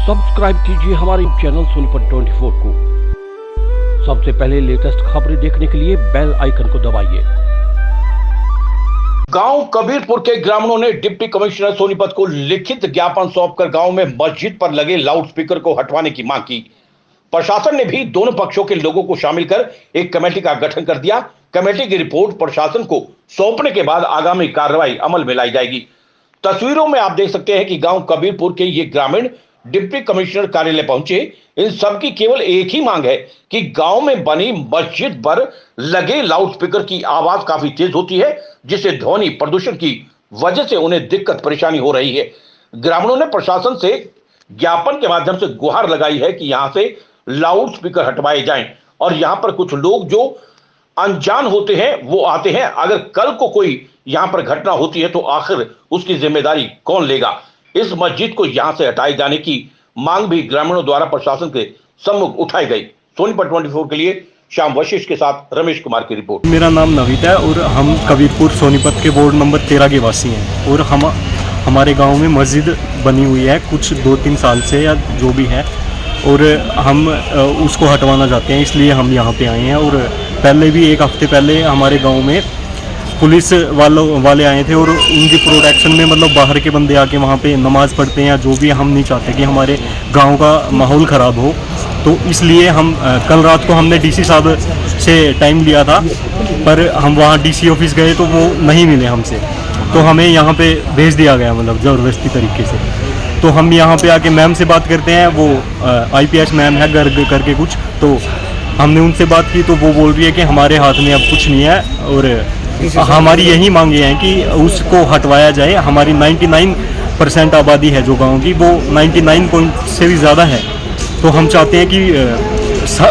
Subscribe कीजिए हमारे channel Sonipat 24 को। सबसे पहले लेटेस्ट खबरें देखने के लिए बेल आइकन को दबाइए। गांव कबीरपुर के ग्रामीणों ने डिप्टी कमिश्नर सोनीपत को लिखित ज्ञापन सौंपकर गांव में मस्जिद पर लगे लाउडस्पीकर को हटवाने की मांग की। प्रशासन ने भी दोनों पक्षों के लोगों को शामिल कर एक कमेटी का गठन कर दिया। कमेटी की रिपोर्ट प्रशासन को सौंपने के बाद आगामी कार्रवाई अमल में लाई जाएगी। तस्वीरों में आप देख सकते हैं कि गांव कबीरपुर के ये ग्रामीण डिप्टी कमिश्नर कार्यालय पहुंचे। इन सबकी केवल एक ही मांग है कि गांव में बनी मस्जिद पर लगे लाउडस्पीकर की आवाज काफी तेज होती है, जिससे ध्वनि प्रदूषण की वजह से उन्हें दिक्कत परेशानी हो रही है। ग्रामीणों ने प्रशासन से ज्ञापन के माध्यम से गुहार लगाई है कि यहां से लाउडस्पीकर हटवाए जाएं और यहां पर कुछ लोग जो अनजान होते हैं वो आते हैं। अगर कल को कोई यहां पर घटना होती है तो आखिर उसकी जिम्मेदारी कौन लेगा। इस मस्जिद को यहां से हटाए जाने की मांग भी ग्रामीणों द्वारा प्रशासन के सम्मुख उठाई गई। सोनीपत 24 के लिए श्याम वशिष्ठ के साथ रमेश कुमार की रिपोर्ट। मेरा नाम नवीद है और हम कबीरपुर सोनीपत के वार्ड नंबर 13 के वासी हैं और हमारे गांव में मस्जिद बनी हुई है कुछ 2-3 साल से या जो भी है, और हम उसको हटवाना चाहते हैं, इसलिए हम यहाँ पे आए हैं। और पहले भी 1 हफ्ते पहले हमारे गांव में पुलिस वाले आए थे और उनकी प्रोटेक्शन में मतलब बाहर के बंदे आके वहाँ पे नमाज़ पढ़ते हैं। जो भी हम नहीं चाहते कि हमारे गांव का माहौल ख़राब हो, तो इसलिए हम कल रात को हमने डीसी साहब से टाइम लिया था, पर हम वहाँ डीसी ऑफिस गए तो वो नहीं मिले हमसे, तो हमें यहाँ पे भेज दिया गया मतलब ज़बरदस्ती तरीके से। तो हम यहाँ पे आके मैम से बात करते हैं, वो IPS मैम है गर्ग करके कुछ, तो हमने उनसे बात की तो वो बोल रही है कि हमारे हाथ में अब कुछ नहीं है और हमारी यही मांगे हैं कि उसको हटवाया जाए। हमारी 99% आबादी है जो गांव की, वो 99 से भी ज़्यादा है, तो हम चाहते हैं कि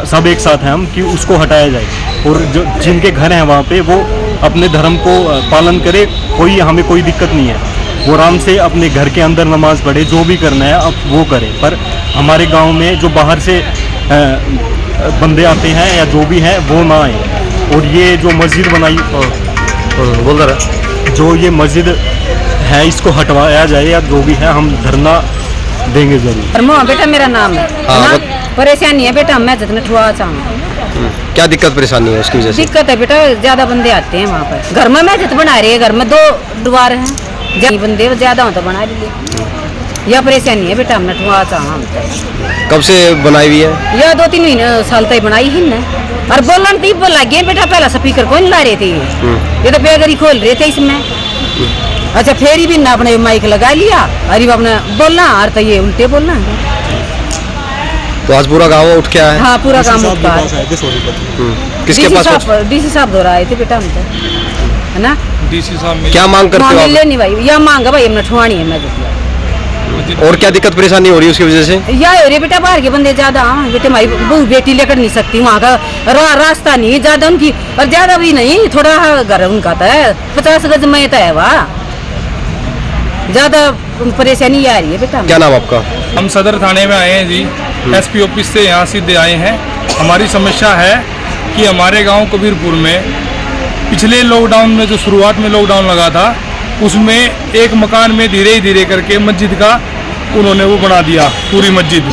सब एक साथ हैं हम कि उसको हटाया जाए और जो जिनके घर हैं वहाँ पे वो अपने धर्म को पालन करे। हमें कोई दिक्कत नहीं है, वो आराम से अपने घर के अंदर नमाज पढ़े, जो भी करना है अब वो करें। पर हमारे गाँव में जो बाहर से बंदे आते हैं या जो भी है वो ना आए। और ये जो मस्जिद बनाई बोल रहा जो ये मस्जिद है इसको हटवाया जाए या जो भी है, हम धरना देंगे जरूर। बेटा मेरा नाम है ना, परेशानी है बेटा, मैं जितना ठुआ चाहूँ। क्या दिक्कत परेशानी है उसकी वजह से? दिक्कत है बेटा, ज्यादा बंदे आते हैं वहाँ पर। घर में मैं जित बना रही है, घर में 2 द्वार हैं, बंदे ज्यादा हो तो बना लीजिए। यह परेशानी है बेटा, हमने ठुआ चाह। कब से बनाई हुई है? यह 2-3 साल तक बनाई ही ना। और बोलन टीप बोल लगे बेटा, पहला स्पीकर कौन ला रहे थे, ये तो बेगरी खोल रहे थे इसमें। अच्छा फेरी भी ना अपने माइक लगा लिया, अरे अपने बोलना और तो ये उल्टे बोलना। तो आज पूरा गांव उठ के आया है? हाँ पूरा गांव उठ गया। किसके पास? डीसी साहब दौरा आए थे बेटा, हम तो है ना। डीसी साहब क्या मांग करते हो? नहीं भाई, यह मांगा भाई हमने ठुआनी है। मैं और क्या दिक्कत परेशानी हो रही है उसकी वजह से? या हो रही बेटा, बाहर के बंदे ज्यादा बेटे, हमारी बहू बेटी लेकर नहीं सकती, वहाँ का रास्ता नहीं ज्यादा उनकी, और ज्यादा भी नहीं, थोड़ा घर उनका तो है 50 गज में तो है, वहाँ ज्यादा परेशानी आ रही है बेटा। क्या नाम आपका? हम सदर थाने में आए हैं जी, SP ऑफिस से यहाँ सीधे आए हैं। हमारी समस्या है कि हमारे गाँव कबीरपुर में पिछले लॉकडाउन में जो शुरुआत में लॉकडाउन लगा था, उसमें एक मकान में धीरे धीरे करके मस्जिद का उन्होंने वो बना दिया पूरी मस्जिद।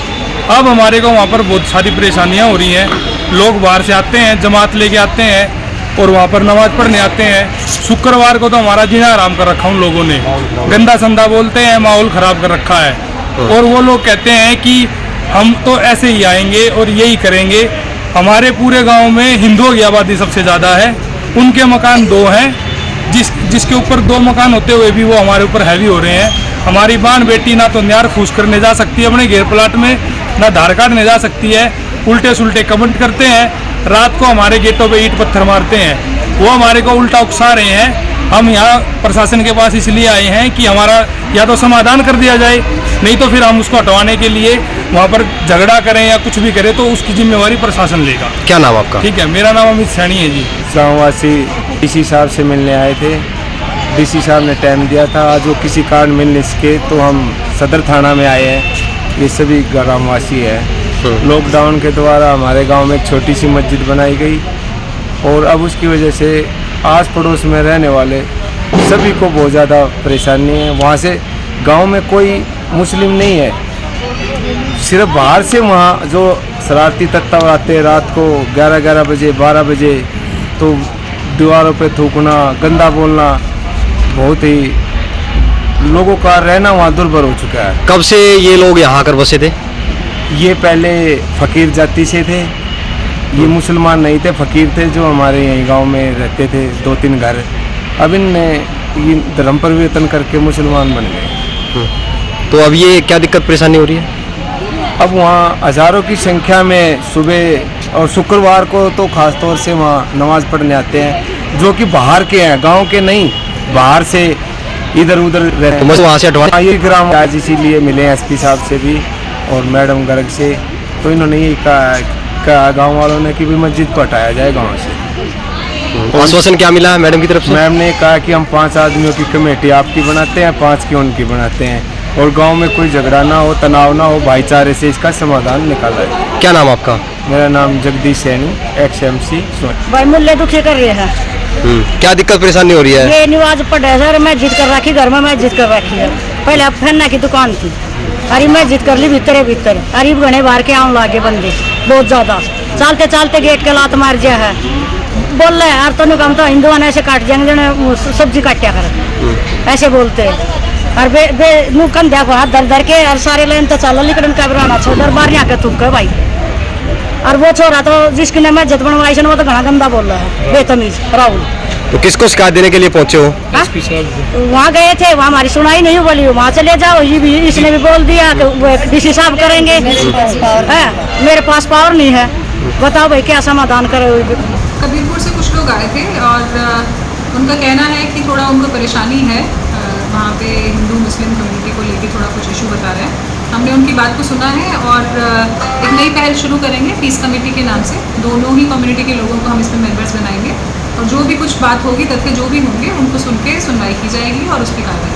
अब हमारे को वहाँ पर बहुत सारी परेशानियाँ हो रही हैं। लोग बाहर से आते हैं, जमात लेके आते हैं और वहाँ पर नमाज पढ़ने आते हैं। शुक्रवार को तो हमारा जीना आराम कर रखा उन लोगों ने, गंदा संदा बोलते हैं, माहौल ख़राब कर रखा है। और वो लोग कहते हैं कि हम तो ऐसे ही आएंगे और यही करेंगे। हमारे पूरे गाँव में हिंदुओं की आबादी सबसे ज़्यादा है, उनके मकान 2 हैं, जिसके ऊपर 2 मकान होते हुए भी वो हमारे ऊपर हैवी हो रहे हैं। हमारी बान बेटी ना तो न्यार फूस करने जा सकती है अपने घेर प्लाट में, ना धार काटने जा सकती है। उल्टे सुल्टे कमेंट करते हैं, रात को हमारे गेटों पे ईंट पत्थर मारते हैं, वो हमारे को उल्टा उकसा रहे हैं। हम यहाँ प्रशासन के पास इसलिए आए हैं कि हमारा या तो समाधान कर दिया जाए, नहीं तो फिर हम उसको हटवाने के लिए वहाँ पर झगड़ा करें या कुछ भी करें तो उसकी जिम्मेवारी प्रशासन लेगा। क्या नाम आपका? ठीक है, मेरा नाम अमित सैनी है जी। गाँववासी डीसी साहब से मिलने आए थे, डीसी साहब ने टाइम दिया था, आज वो किसी कारण मिल नहीं सके तो हम सदर थाना में आए हैं। ये सभी ग्रामवासी है। लॉकडाउन के द्वारा हमारे गांव में एक छोटी सी मस्जिद बनाई गई और अब उसकी वजह से आस पड़ोस में रहने वाले सभी को बहुत ज़्यादा परेशानी है। वहाँ से गांव में कोई मुस्लिम नहीं है, सिर्फ बाहर से वहाँ जो शरारती तत्व आते हैं रात को 11-11 बजे 12 बजे, तो दीवारों पे थूकना, गंदा बोलना, बहुत ही लोगों का रहना वहाँ दुर्भर हो चुका है। कब से ये लोग यहाँ आकर बसे थे? ये पहले फ़कीर जाति से थे, ये मुसलमान नहीं थे, फ़कीर थे जो हमारे यहीं गांव में रहते थे 2-3 घर। अब इनने ये धर्म परिवर्तन करके मुसलमान बन गए। तो अब ये क्या दिक्कत परेशानी हो रही है? अब वहाँ हज़ारों की संख्या में सुबह और शुक्रवार को तो ख़ास तौर से वहाँ नमाज़ पढ़ने आते हैं, जो कि बाहर के हैं, गांव के नहीं, बाहर से इधर उधर रहते तो बस वहाँ से हटवा। ये ग्राम आज इसीलिए मिले हैं एसपी साहब से भी और मैडम गर्ग से, तो इन्होंने यही कहा गांव वालों ने कि भी मस्जिद को हटाया जाए गांव से। आश्वासन क्या मिला है मैडम की तरफ से? मैम ने कहा कि हम 5 आदमियों की कमेटी आपकी बनाते हैं, 5 की उनकी बनाते हैं, और गांव में कोई झगड़ा ना हो, तनाव ना हो, भाईचारे से इसका समाधान निकाला जाए। क्या नाम आपका? मेरा नाम जगदीश सैनी, XMC। भाई मुल्ले दुखी कर रहे हैं। क्या दिक्कत परेशानी हो रही है? ये नमाज पढ़े सर, मैं जिद कर रखी, घर में मैं जिद कर रखी है। पहले अब फन्ना की दुकान थी, अरे मैं जिद कर ली भीतर, अरे घने बाहर के आने लागे बंदे बहुत ज्यादा, चलते चलते गेट के लात मार दिया है। बोल रहे यार तो कम तो हिंदुओं ने ऐसे काट जाएंगे, सब्जी काटिया कर, ऐसे बोलते हैं। और बे कंध्या को हाथ धर के और सारे लाइन तो चलो लिखन का बनाना छोड़ बाहर आके थूक भाई। और वो छोरा तो जिसकी ने मस्जिद बनवाई वो तो घना गंदा बोल रहा है, बेतमीज राहुल। तो किसको शिकायत देने के लिए पहुंचे हो? वहाँ गए थे, वहाँ हमारी सुनाई नहीं बोली, वहाँ चले जाओ, ये भी इसने भी बोल दिया कि वो डीसी साहब करेंगे। मेरे पास पावर नहीं है, बताओ भाई क्या समाधान करे। कबीरपुर से कुछ लोग आए थे और उनका कहना है कि थोड़ा उनको परेशानी है, वहाँ पे हिंदू मुस्लिम कम्युनिटी को लेके थोड़ा कुछ इशू बता रहे हैं। हमने उनकी बात को सुना है और एक नई पहल शुरू करेंगे पीस कमेटी के नाम से। दोनों ही कम्युनिटी के लोगों को हम इसमें मेंबर्स बनाएंगे और जो भी कुछ बात होगी, तथ्य जो भी होंगे, उनको सुन के सुनवाई की जाएगी और उस पर कार्रवाई